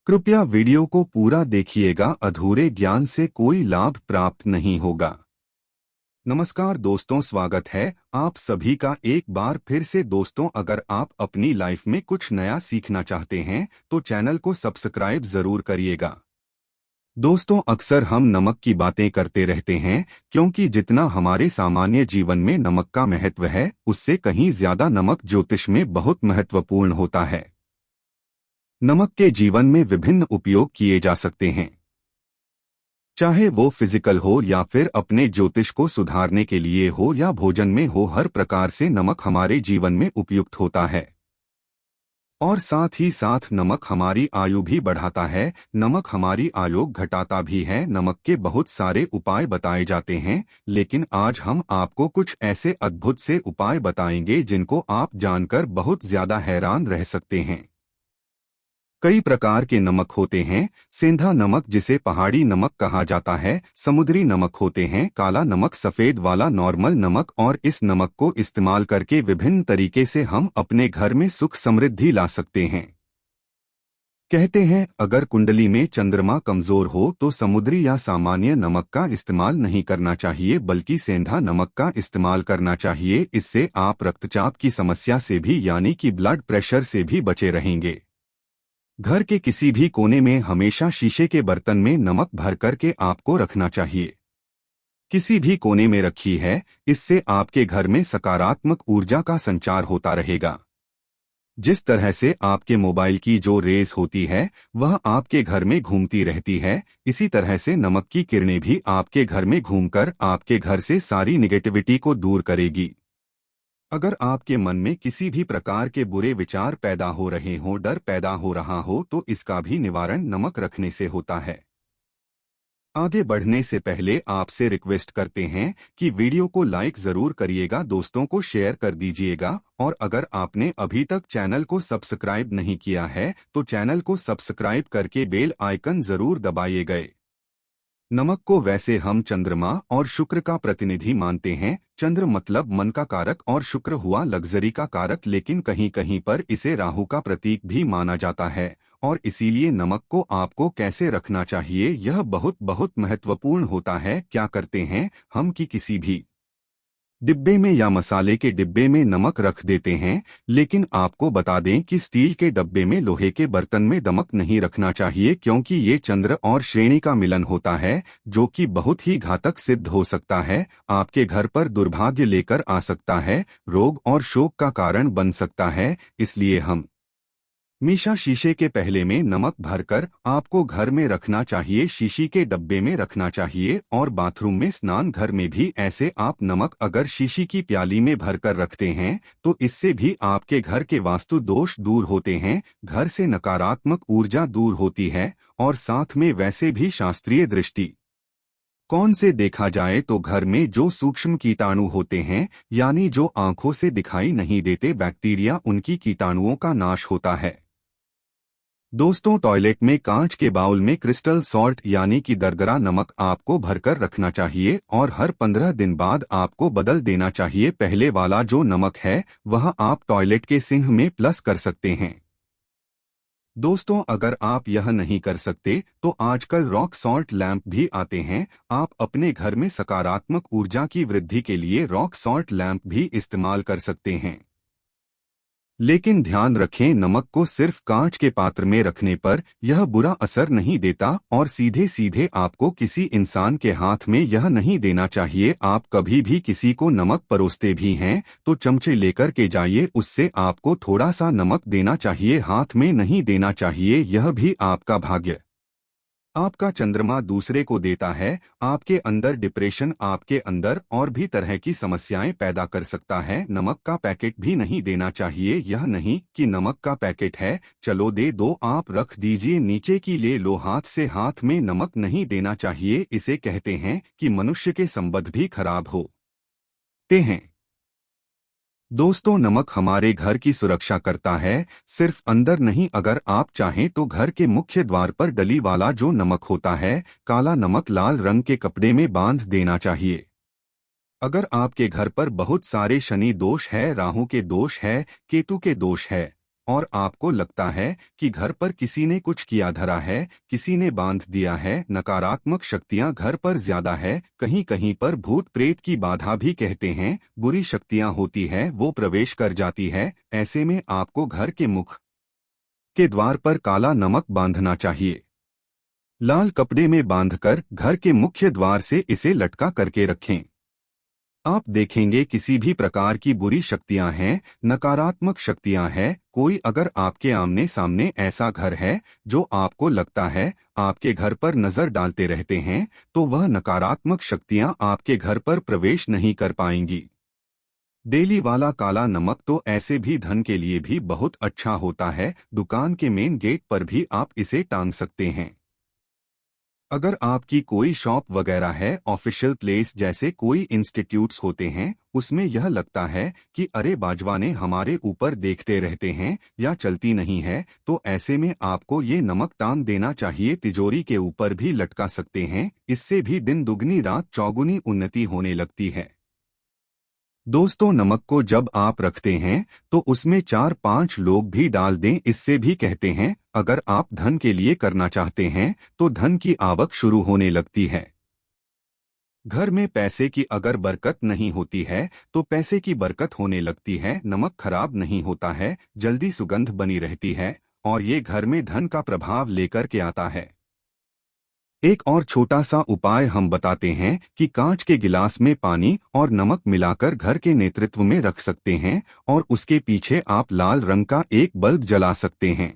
कृपया वीडियो को पूरा देखिएगा, अधूरे ज्ञान से कोई लाभ प्राप्त नहीं होगा। नमस्कार दोस्तों, स्वागत है आप सभी का एक बार फिर से। दोस्तों, अगर आप अपनी लाइफ में कुछ नया सीखना चाहते हैं तो चैनल को सब्सक्राइब जरूर करिएगा। दोस्तों, अक्सर हम नमक की बातें करते रहते हैं क्योंकि जितना हमारे सामान्य जीवन में नमक का महत्व है, उससे कहीं ज्यादा नमक ज्योतिष में बहुत महत्वपूर्ण होता है। नमक के जीवन में विभिन्न उपयोग किए जा सकते हैं, चाहे वो फिजिकल हो या फिर अपने ज्योतिष को सुधारने के लिए हो या भोजन में हो। हर प्रकार से नमक हमारे जीवन में उपयुक्त होता है और साथ ही साथ नमक हमारी आयु भी बढ़ाता है। नमक हमारी आयु घटाता भी है। नमक के बहुत सारे उपाय बताए जाते हैं, लेकिन आज हम आपको कुछ ऐसे अद्भुत से उपाय बताएंगे जिनको आप जानकर बहुत ज्यादा हैरान रह सकते हैं। कई प्रकार के नमक होते हैं। सेंधा नमक, जिसे पहाड़ी नमक कहा जाता है, समुद्री नमक होते हैं, काला नमक, सफेद वाला नॉर्मल नमक। और इस नमक को इस्तेमाल करके विभिन्न तरीके से हम अपने घर में सुख समृद्धि ला सकते हैं। कहते हैं, अगर कुंडली में चंद्रमा कमजोर हो तो समुद्री या सामान्य नमक का इस्तेमाल नहीं करना चाहिए, बल्कि सेंधा नमक का इस्तेमाल करना चाहिए। इससे आप रक्तचाप की समस्या से भी, यानी कि ब्लड प्रेशर से भी बचे रहेंगे। घर के किसी भी कोने में हमेशा शीशे के बर्तन में नमक भर करके आपको रखना चाहिए। किसी भी कोने में रखी है, इससे आपके घर में सकारात्मक ऊर्जा का संचार होता रहेगा। जिस तरह से आपके मोबाइल की जो रेस होती है वह आपके घर में घूमती रहती है, इसी तरह से नमक की किरणें भी आपके घर में घूमकर आपके घर से सारी निगेटिविटी को दूर करेगी। अगर आपके मन में किसी भी प्रकार के बुरे विचार पैदा हो रहे हों, डर पैदा हो रहा हो, तो इसका भी निवारण नमक रखने से होता है। आगे बढ़ने से पहले आपसे रिक्वेस्ट करते हैं कि वीडियो को लाइक जरूर करिएगा, दोस्तों को शेयर कर दीजिएगा, और अगर आपने अभी तक चैनल को सब्सक्राइब नहीं किया है तो चैनल को सब्सक्राइब करके बेल आइकन जरूर दबाइएगा। नमक को वैसे हम चंद्रमा और शुक्र का प्रतिनिधि मानते हैं। चंद्र मतलब मन का कारक और शुक्र हुआ लग्जरी का कारक, लेकिन कहीं कहीं पर इसे राहु का प्रतीक भी माना जाता है। और इसीलिए नमक को आपको कैसे रखना चाहिए यह बहुत बहुत महत्वपूर्ण होता है। क्या करते हैं हम कि किसी भी डिब्बे में या मसाले के डिब्बे में नमक रख देते हैं, लेकिन आपको बता दें कि स्टील के डब्बे में, लोहे के बर्तन में नमक नहीं रखना चाहिए, क्योंकि ये चंद्र और श्रेणी का मिलन होता है जो कि बहुत ही घातक सिद्ध हो सकता है। आपके घर पर दुर्भाग्य लेकर आ सकता है, रोग और शोक का कारण बन सकता है। इसलिए हम हमेशा शीशे के पहले में नमक भरकर आपको घर में रखना चाहिए, शीशी के डब्बे में रखना चाहिए। और बाथरूम में, स्नान घर में भी ऐसे आप नमक अगर शीशी की प्याली में भरकर रखते हैं तो इससे भी आपके घर के वास्तु दोष दूर होते हैं, घर से नकारात्मक ऊर्जा दूर होती है। और साथ में वैसे भी शास्त्रीय दृष्टि कौन से देखा जाए तो घर में जो सूक्ष्म कीटाणु होते हैं, यानी जो आंखों से दिखाई नहीं देते बैक्टीरिया, उनकी कीटाणुओं का नाश होता है। दोस्तों, टॉयलेट में कांच के बाउल में क्रिस्टल सॉल्ट यानी कि दरदरा नमक आपको भरकर रखना चाहिए और हर 15 दिन बाद आपको बदल देना चाहिए। पहले वाला जो नमक है वह आप टॉयलेट के सिंक में प्लस कर सकते हैं। दोस्तों, अगर आप यह नहीं कर सकते तो आजकल रॉक सॉल्ट लैंप भी आते हैं। आप अपने घर में सकारात्मक ऊर्जा की वृद्धि के लिए रॉक सॉल्ट लैंप भी इस्तेमाल कर सकते हैं। लेकिन ध्यान रखें, नमक को सिर्फ कांच के पात्र में रखने पर यह बुरा असर नहीं देता और सीधे सीधे आपको किसी इंसान के हाथ में यह नहीं देना चाहिए। आप कभी भी किसी को नमक परोसते भी हैं तो चमचे लेकर के जाइए, उससे आपको थोड़ा सा नमक देना चाहिए, हाथ में नहीं देना चाहिए। यह भी आपका भाग्य, आपका चंद्रमा दूसरे को देता है। आपके अंदर डिप्रेशन, आपके अंदर और भी तरह की समस्याएं पैदा कर सकता है। नमक का पैकेट भी नहीं देना चाहिए। यह नहीं कि नमक का पैकेट है, चलो दे दो, आप रख दीजिए, नीचे की ले लो, हाथ से हाथ में नमक नहीं देना चाहिए। इसे कहते हैं कि मनुष्य के संबंध भी खराब होते हैं। दोस्तों, नमक हमारे घर की सुरक्षा करता है, सिर्फ अंदर नहीं। अगर आप चाहें तो घर के मुख्य द्वार पर डली वाला जो नमक होता है, काला नमक, लाल रंग के कपड़े में बांध देना चाहिए। अगर आपके घर पर बहुत सारे शनि दोष है, राहु के दोष है, केतु के दोष है, और आपको लगता है कि घर पर किसी ने कुछ किया धरा है, किसी ने बांध दिया है, नकारात्मक शक्तियां घर पर ज्यादा है, कहीं कहीं पर भूत प्रेत की बाधा भी कहते हैं, बुरी शक्तियां होती है वो प्रवेश कर जाती है, ऐसे में आपको घर के मुख के द्वार पर काला नमक बांधना चाहिए। लाल कपड़े में बांधकर घर के मुख्य द्वार से इसे लटका करके रखें। आप देखेंगे किसी भी प्रकार की बुरी शक्तियां हैं, नकारात्मक शक्तियां हैं, कोई अगर आपके आमने सामने ऐसा घर है जो आपको लगता है आपके घर पर नजर डालते रहते हैं, तो वह नकारात्मक शक्तियां आपके घर पर प्रवेश नहीं कर पाएंगी। डेली वाला काला नमक तो ऐसे भी धन के लिए भी बहुत अच्छा होता है, दुकान के मेन गेट पर भी आप इसे टांग सकते हैं। अगर आपकी कोई शॉप वगैरह है, ऑफिशियल प्लेस जैसे कोई इंस्टीट्यूट्स होते हैं, उसमें यह लगता है कि अरे बाजवाने हमारे ऊपर देखते रहते हैं या चलती नहीं है, तो ऐसे में आपको ये नमक टांग देना चाहिए, तिजोरी के ऊपर भी लटका सकते हैं, इससे भी दिन दुगनी रात चौगुनी उन्नति होने लगती है। दोस्तों, नमक को जब आप रखते हैं तो उसमें 4-5 लोग भी डाल दें, इससे भी कहते हैं अगर आप धन के लिए करना चाहते हैं तो धन की आवक शुरू होने लगती है। घर में पैसे की अगर बरकत नहीं होती है तो पैसे की बरकत होने लगती है। नमक खराब नहीं होता है, जल्दी सुगंध बनी रहती है और ये घर में धन का प्रभाव लेकर के आता है। एक और छोटा सा उपाय हम बताते हैं कि कांच के गिलास में पानी और नमक मिलाकर घर के नेतृत्व में रख सकते हैं और उसके पीछे आप लाल रंग का एक बल्ब जला सकते हैं।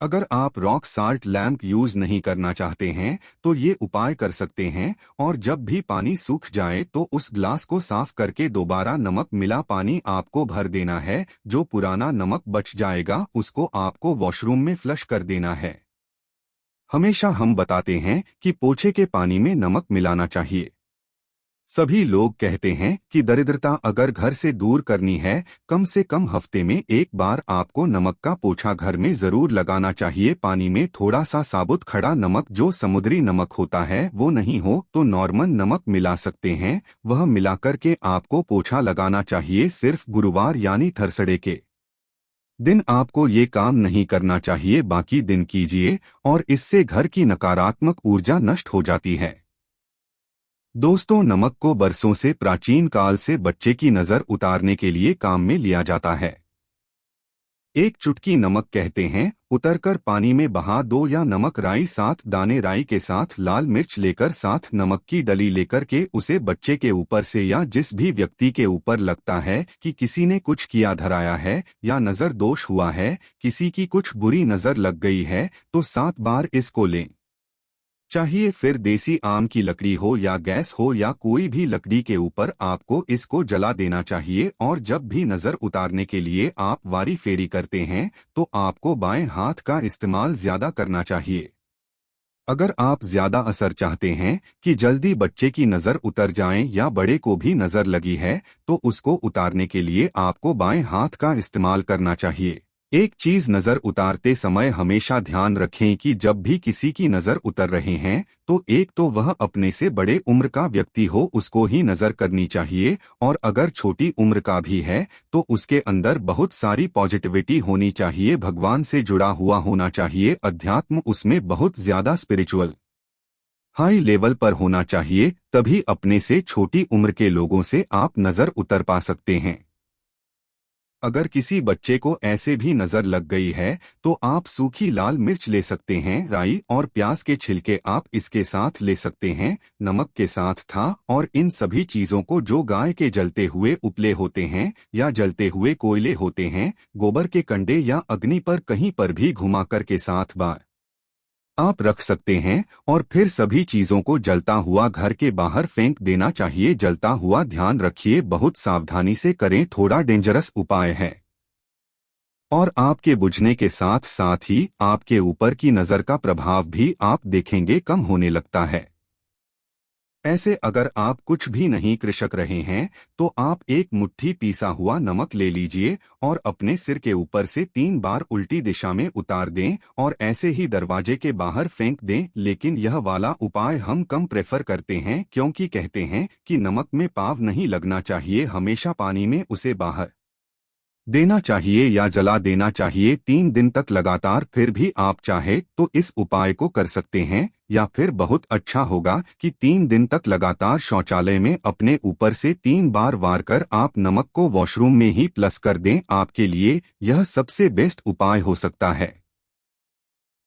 अगर आप रॉक साल्ट लैंप यूज नहीं करना चाहते हैं तो ये उपाय कर सकते हैं, और जब भी पानी सूख जाए तो उस ग्लास को साफ करके दोबारा नमक मिला पानी आपको भर देना है। जो पुराना नमक बच जाएगा उसको आपको वॉशरूम में फ्लश कर देना है। हमेशा हम बताते हैं कि पोछे के पानी में नमक मिलाना चाहिए। सभी लोग कहते हैं कि दरिद्रता अगर घर से दूर करनी है, कम से कम हफ्ते में एक बार आपको नमक का पोछा घर में जरूर लगाना चाहिए। पानी में थोड़ा सा साबुत खड़ा नमक, जो समुद्री नमक होता है, वो नहीं हो तो नॉर्मल नमक मिला सकते हैं, वह मिलाकर के आपको पोछा लगाना चाहिए। सिर्फ गुरुवार यानी थर्सडे के दिन आपको ये काम नहीं करना चाहिए, बाकी दिन कीजिए और इससे घर की नकारात्मक ऊर्जा नष्ट हो जाती है। दोस्तों, नमक को बरसों से प्राचीन काल से बच्चे की नज़र उतारने के लिए काम में लिया जाता है। एक चुटकी नमक कहते हैं उतरकर पानी में बहा दो, या नमक राई 7 दाने राई के साथ लाल मिर्च लेकर साथ नमक की डली लेकर के उसे बच्चे के ऊपर से या जिस भी व्यक्ति के ऊपर लगता है कि किसी ने कुछ किया धराया है या नजर दोष हुआ है, किसी की कुछ बुरी नजर लग गई है, तो 7 बार इसको लें चाहिए। फिर देसी आम की लकड़ी हो या गैस हो या कोई भी लकड़ी के ऊपर आपको इसको जला देना चाहिए, और जब भी नजर उतारने के लिए आप वारी फेरी करते हैं तो आपको बाएं हाथ का इस्तेमाल ज्यादा करना चाहिए। अगर आप ज्यादा असर चाहते हैं कि जल्दी बच्चे की नजर उतर जाए या बड़े को भी नजर लगी है, तो उसको उतारने के लिए आपको बाएं हाथ का इस्तेमाल करना चाहिए। एक चीज नजर उतारते समय हमेशा ध्यान रखें कि जब भी किसी की नजर उतर रहे हैं तो एक तो वह अपने से बड़े उम्र का व्यक्ति हो, उसको ही नजर करनी चाहिए, और अगर छोटी उम्र का भी है तो उसके अंदर बहुत सारी पॉजिटिविटी होनी चाहिए, भगवान से जुड़ा हुआ होना चाहिए, अध्यात्म उसमें बहुत ज्यादा स्पिरिचुअल हाई लेवल पर होना चाहिए, तभी अपने से छोटी उम्र के लोगों से आप नजर उतर पा सकते हैं। अगर किसी बच्चे को ऐसे भी नजर लग गई है तो आप सूखी लाल मिर्च ले सकते हैं, राई और प्याज के छिलके आप इसके साथ ले सकते हैं, नमक के साथ था, और इन सभी चीजों को जो गाय के जलते हुए उपले होते हैं या जलते हुए कोयले होते हैं, गोबर के कंडे या अग्नि पर कहीं पर भी घुमा कर के साथ बार आप रख सकते हैं, और फिर सभी चीजों को जलता हुआ घर के बाहर फेंक देना चाहिए। जलता हुआ ध्यान रखिए, बहुत सावधानी से करें, थोड़ा डेंजरस उपाय है, और आपके बुझने के साथ साथ ही आपके ऊपर की नजर का प्रभाव भी आप देखेंगे कम होने लगता है। ऐसे अगर आप कुछ भी नहीं कृषक रहे हैं तो आप एक मुट्ठी पीसा हुआ नमक ले लीजिए और अपने सिर के ऊपर से 3 बार उल्टी दिशा में उतार दें और ऐसे ही दरवाजे के बाहर फेंक दें। लेकिन यह वाला उपाय हम कम प्रेफर करते हैं, क्योंकि कहते हैं कि नमक में पाव नहीं लगना चाहिए, हमेशा पानी में उसे बाहर देना चाहिए या जला देना चाहिए 3 दिन तक लगातार। फिर भी आप चाहे तो इस उपाय को कर सकते हैं, या फिर बहुत अच्छा होगा कि 3 दिन तक लगातार शौचालय में अपने ऊपर से 3 बार वार कर आप नमक को वॉशरूम में ही प्लस कर दें। आपके लिए यह सबसे बेस्ट उपाय हो सकता है।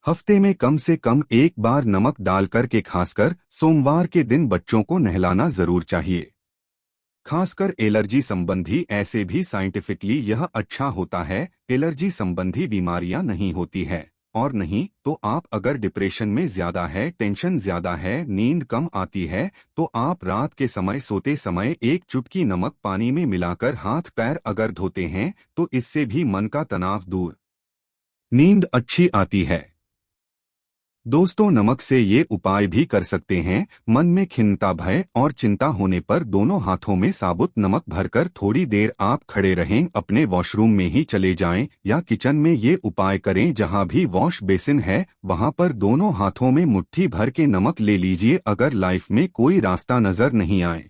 हफ्ते में कम से कम 1 बार नमक डालकर के खासकर सोमवार के दिन बच्चों को नहलाना जरूर चाहिए। खासकर एलर्जी संबंधी, ऐसे भी साइंटिफिकली यह अच्छा होता है। एलर्जी संबंधी बीमारियां नहीं होती है। और नहीं तो आप अगर डिप्रेशन में ज्यादा है, टेंशन ज्यादा है, नींद कम आती है, तो आप रात के समय सोते समय एक चुटकी नमक पानी में मिलाकर हाथ पैर अगर धोते हैं तो इससे भी मन का तनाव दूर, नींद अच्छी आती है। दोस्तों, नमक से ये उपाय भी कर सकते हैं। मन में खिन्नता, भय और चिंता होने पर दोनों हाथों में साबुत नमक भरकर थोड़ी देर आप खड़े रहें, अपने वॉशरूम में ही चले जाएं या किचन में ये उपाय करें। जहां भी वॉश बेसिन है वहां पर दोनों हाथों में मुट्ठी भर के नमक ले लीजिए। अगर लाइफ में कोई रास्ता नजर नहीं आए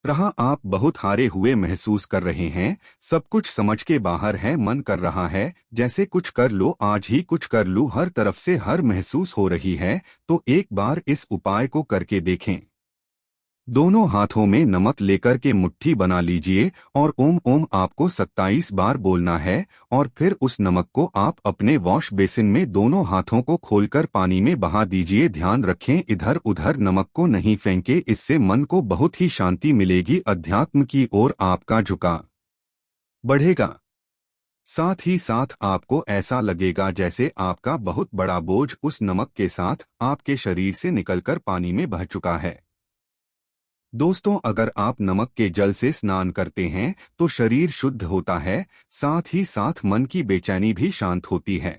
रहा, आप बहुत हारे हुए महसूस कर रहे हैं, सब कुछ समझ के बाहर है, मन कर रहा है जैसे कुछ कर लो, आज ही कुछ कर लूं, हर तरफ से हर महसूस हो रही है, तो एक बार इस उपाय को करके देखें। दोनों हाथों में नमक लेकर के मुट्ठी बना लीजिए और ओम ओम आपको 27 बार बोलना है, और फिर उस नमक को आप अपने वॉश बेसिन में दोनों हाथों को खोलकर पानी में बहा दीजिए। ध्यान रखें, इधर उधर नमक को नहीं फेंके, इससे मन को बहुत ही शांति मिलेगी, अध्यात्म की ओर आपका झुकाव बढ़ेगा। साथ ही साथ आपको ऐसा लगेगा जैसे आपका बहुत बड़ा बोझ उस नमक के साथ आपके शरीर से निकलकर पानी में बह चुका है। दोस्तों, अगर आप नमक के जल से स्नान करते हैं तो शरीर शुद्ध होता है, साथ ही साथ मन की बेचैनी भी शांत होती है।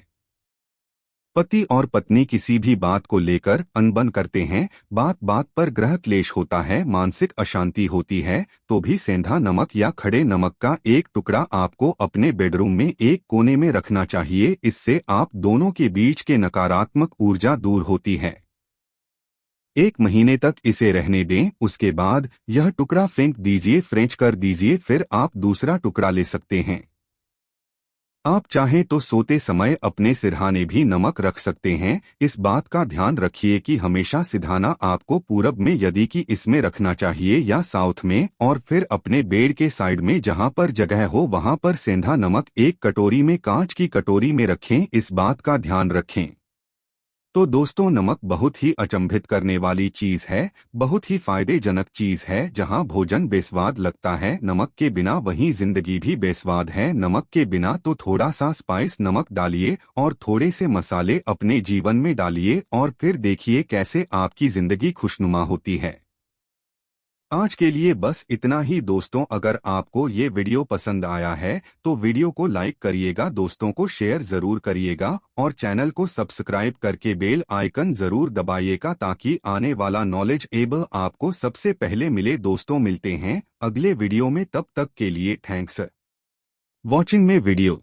पति और पत्नी किसी भी बात को लेकर अनबन करते हैं, बात बात पर ग्रह क्लेश होता है, मानसिक अशांति होती है, तो भी सेंधा नमक या खड़े नमक का एक टुकड़ा आपको अपने बेडरूम में एक कोने में रखना चाहिए। इससे आप दोनों के बीच के नकारात्मक ऊर्जा दूर होती है। 1 महीने तक इसे रहने दें, उसके बाद यह टुकड़ा फेंक दीजिए, फ्रेंच कर दीजिए, फिर आप दूसरा टुकड़ा ले सकते हैं। आप चाहें तो सोते समय अपने सिरहाने भी नमक रख सकते हैं। इस बात का ध्यान रखिए कि हमेशा सिरहाना आपको पूरब में यदि कि इसमें रखना चाहिए या साउथ में, और फिर अपने बेड के साइड में जहां पर जगह हो वहां पर सेंधा नमक एक कटोरी में, कांच की कटोरी में रखें। इस बात का ध्यान रखें। तो दोस्तों, नमक बहुत ही अचंभित करने वाली चीज है, बहुत ही फायदेजनक चीज है। जहां भोजन बेस्वाद लगता है नमक के बिना, वहीं जिंदगी भी बेस्वाद है नमक के बिना। तो थोड़ा सा स्पाइस नमक डालिए और थोड़े से मसाले अपने जीवन में डालिए और फिर देखिए कैसे आपकी जिंदगी खुशनुमा होती है। आज के लिए बस इतना ही दोस्तों। अगर आपको ये वीडियो पसंद आया है तो वीडियो को लाइक करिएगा, दोस्तों को शेयर जरूर करिएगा और चैनल को सब्सक्राइब करके बेल आइकन जरूर दबाइएगा ताकि आने वाला नॉलेज एबल आपको सबसे पहले मिले। दोस्तों, मिलते हैं अगले वीडियो में, तब तक के लिए थैंक्स वॉचिंग में वीडियो।